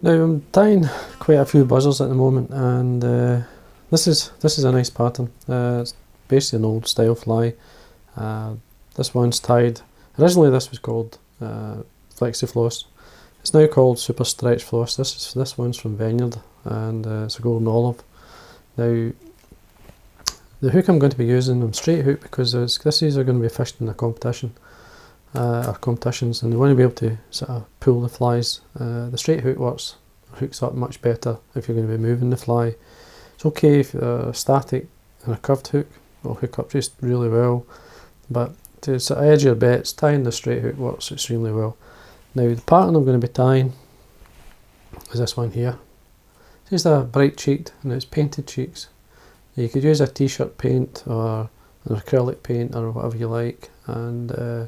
Now I'm tying quite a few buzzers at the moment, and this is a nice pattern. It's basically an old style fly. This one's tied. Originally this was called Flexi Floss. It's now called Super Stretch Floss. This one's from Vineyard, and it's a golden olive. Now the hook I'm going to be using, I'm straight hook, because these are going to be fished in a competition. Or competitions, and they want to be able to sort of pull the flies. The straight hook hooks up much better if you're going to be moving the fly. It's okay if you're static and a curved hook will hook up just really well, but to sort of edge your bets, tying the straight hook works extremely well. Now the pattern I'm going to be tying is this one here. It's just a bright cheeked, and it's painted cheeks. You could use a t-shirt paint or an acrylic paint or whatever you like, and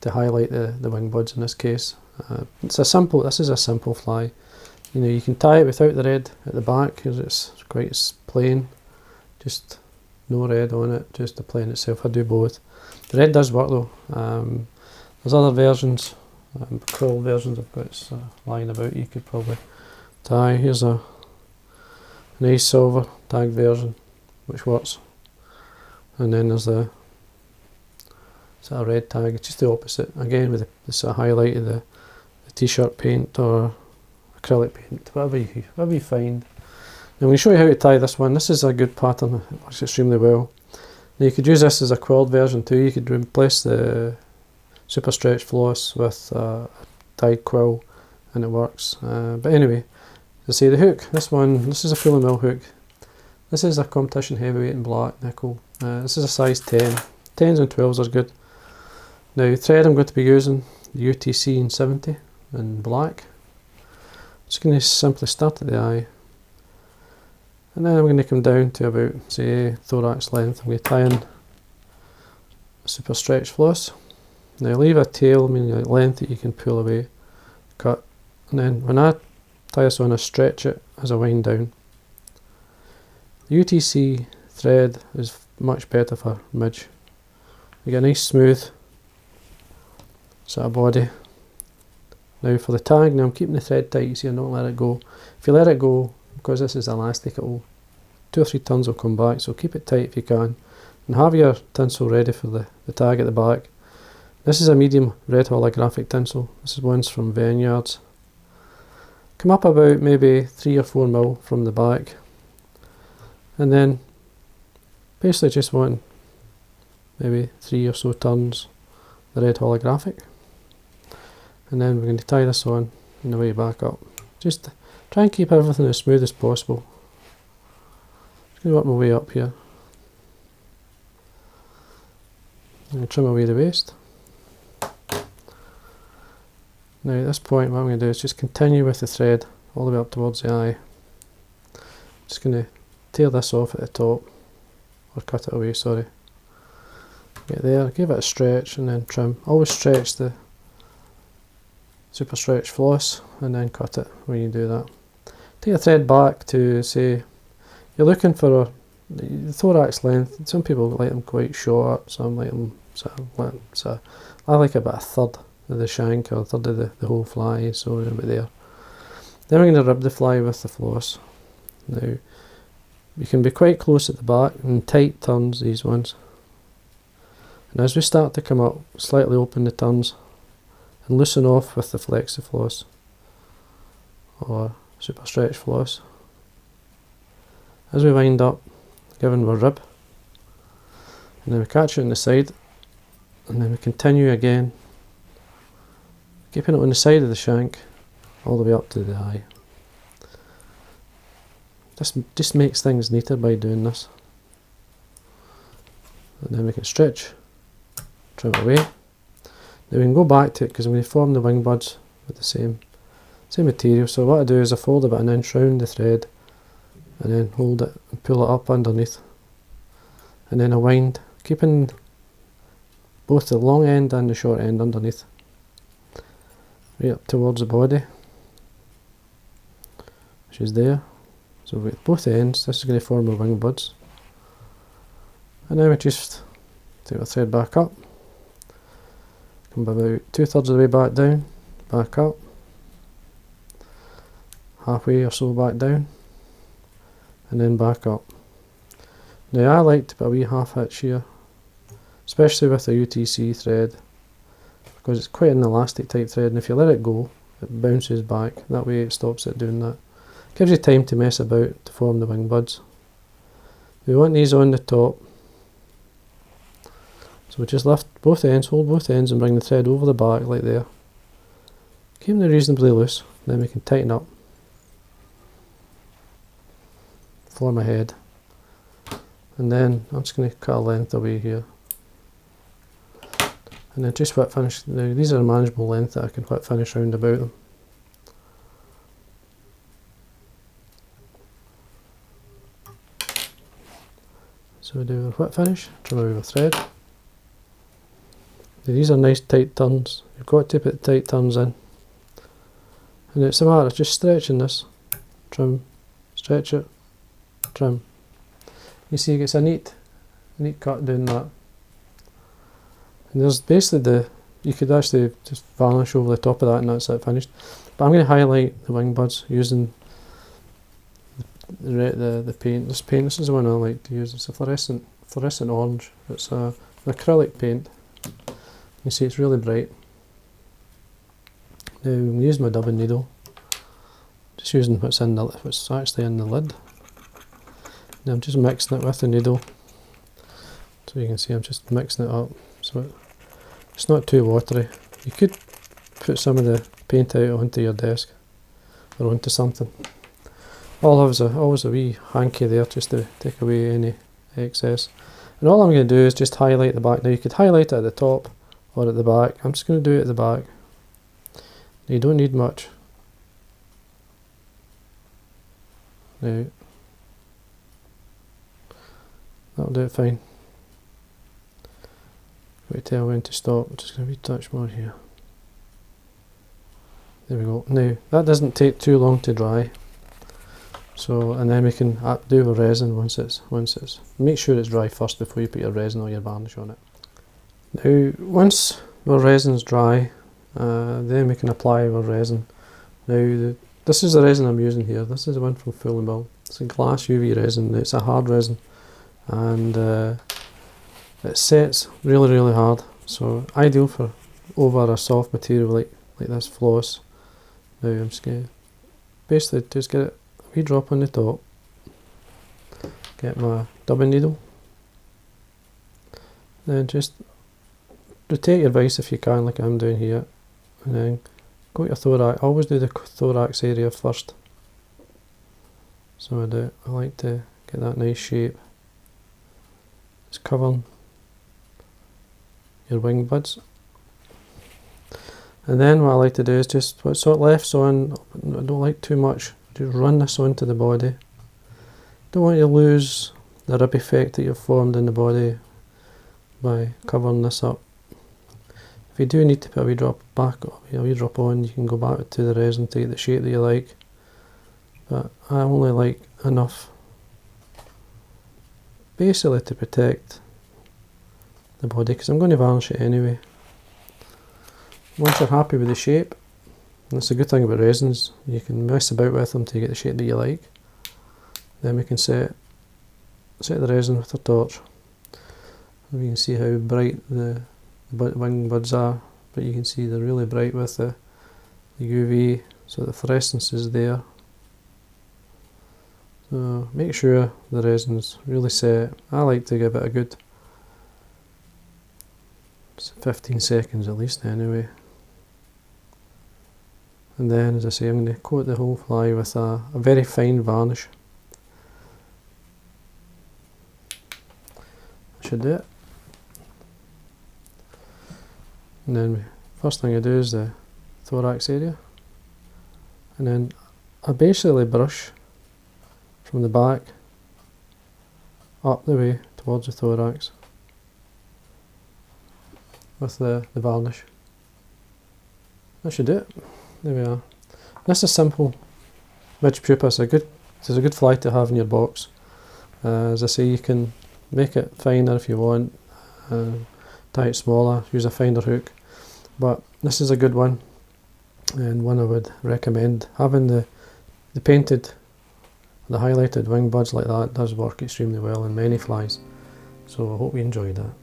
to highlight the wing buds in this case. This is a simple fly. You know, you can tie it without the red at the back, because it's quite plain, just no red on it, just the plain itself. I do both. The red does work though. There's other versions, cool versions I've got lying about you could probably tie. Here's a nice silver tag version which works, and then there's the sort of red tag. It's just the opposite again, with the sort of highlight of the t-shirt paint or acrylic paint, whatever you find. Now I'm going to show you how to tie this one. This is a good pattern, it works extremely well. Now you could use this as a quilled version too. You could replace the Super Stretch Floss with a tied quill and it works. But anyway, to say the hook, this is a Fulling Mill hook. This is a competition heavyweight in black nickel. This is a size 10. 10s and 12s are good. Now thread I'm going to be using the UTC in 70 in black. Just going to simply start at the eye, and then I'm going to come down to about, say, thorax length. I'm going to tie in a Super Stretch Floss. Now leave a tail, meaning a length that you can pull away, cut, and then when I tie this on, I stretch it as I wind down. The UTC thread is much better for midge. You get a nice smooth sort of body. Now for the tag, now I'm keeping the thread tight, you see, I'm not let it go. If you let it go, because this is elastic, 2 or 3 turns will come back, so keep it tight if you can. And have your tinsel ready for the tag at the back. This is a medium red holographic tinsel. This is one's from Vineyards. Come up about maybe 3 or 4 mil from the back. And then basically just want maybe 3 or so turns the red holographic. And then we're going to tie this on the way back up. Just try and keep everything as smooth as possible. Just going to work my way up here. I'm going to trim away the waste. Now at this point what I'm going to do is just continue with the thread all the way up towards the eye. Just going to tear this off at the top, or cut it away, sorry. Get there, give it a stretch and then trim. Always stretch the Super Stretch Floss and then cut it when you do that. Take the thread back to, say, you're looking for the thorax length. Some people like them quite short, some like them I like about a third of the shank or a third of the whole fly, so about there. Then we're going to rib the fly with the floss. Now you can be quite close at the back and tight turns, these ones. And as we start to come up, slightly open the turns and loosen off with the Flexi Floss or Super Stretch Floss. As we wind up, giving our rib, and then we catch it on the side, and then we continue again, keeping it on the side of the shank all the way up to the eye. This just makes things neater by doing this. And then we can stretch, trim it away. Now we can go back to it because I'm going to form the wing buds with the same material. So what I do is I fold about an inch round the thread and then hold it and pull it up underneath. And then I wind, keeping both the long end and the short end underneath. Right up towards the body, which is there. So with both ends, this is going to form our wing buds. And then we just take our thread back up. Come about 2/3 of the way back down, back up, halfway or so back down, and then back up. Now I like to put a wee half hitch here, especially with a UTC thread, because it's quite an elastic type thread, and if you let it go, it bounces back. That way it stops it doing that. Gives you time to mess about to form the wing buds. We want these on the top, so we just lift both ends, hold both ends, and bring the thread over the back like there. Keep them reasonably loose, then we can tighten up, form a head, and then I'm just going to cut a length away here, and then just whip finish. Now these are a manageable length that I can whip finish round about them. So we do a whip finish, trim away with thread. Now these are nice tight turns, you've got to put tight turns in. And it's a matter of just stretching this, trim, stretch it, trim. You see it gets a neat cut doing that. And there's basically you could actually just varnish over the top of that and that's it, finished. But I'm going to highlight the wing buds using the paint. This is the one I like to use. It's a fluorescent orange. It's an acrylic paint. You see it's really bright. Now I'm going to use my dubbing needle, just using what's actually in the lid. Now I'm just mixing it with the needle, so you can see I'm just mixing it up, so it's not too watery. You could put some of the paint out onto your desk or onto something. Always a wee hanky there just to take away any excess. And all I'm going to do is just highlight the back. Now you could highlight it at the top or at the back. I'm just going to do it at the back. You don't need much. Now, that'll do it fine. Wait till when to stop. I'm just going to retouch more here. There we go. Now, that doesn't take too long to dry. So, and then we can do a resin once it's, make sure it's dry first before you put your resin or your varnish on it. Now, once our resin's dry, then we can apply our resin. Now this is the resin I'm using here. This is the one from Fulling Mill. It's a glass UV resin. It's a hard resin, and it sets really hard. So ideal for over a soft material like this floss. Now I'm just going to basically just get a wee drop on the top. Get my dubbing needle. Then just rotate your vise if you can, like I'm doing here. And then go to your thorax. I always do the thorax area first. So I like to get that nice shape. Just covering your wing buds. And then what I like to do is just put sort of left on. I don't like too much. Just run this onto the body. Don't want you to lose the rib effect that you've formed in the body by covering this up. If you do need to put a wee drop back, a wee drop on, you can go back to the resin to get the shape that you like. But I only like enough basically to protect the body, because I'm going to varnish it anyway. Once you're happy with the shape, and that's the good thing about resins, you can mess about with them to get the shape that you like. Then we can set the resin with a torch. And we can see how bright the wing buds are, but you can see they're really bright with the UV, so the fluorescence is there. So make sure the resin's really set. I like to give it a good 15 seconds at least anyway. And then, as I say, I'm going to coat the whole fly with a very fine varnish. That should do it. And then first thing I do is the thorax area, and then I basically brush from the back up the way towards the thorax with the varnish. That should do it. There we are. This is simple midge pupa. It's a good fly to have in your box. As I say, you can make it finer if you want, tie it smaller, use a finer hook. But this is a good one, and one I would recommend. Having the the painted, the highlighted wing buds like that does work extremely well in many flies. So I hope you enjoyed that.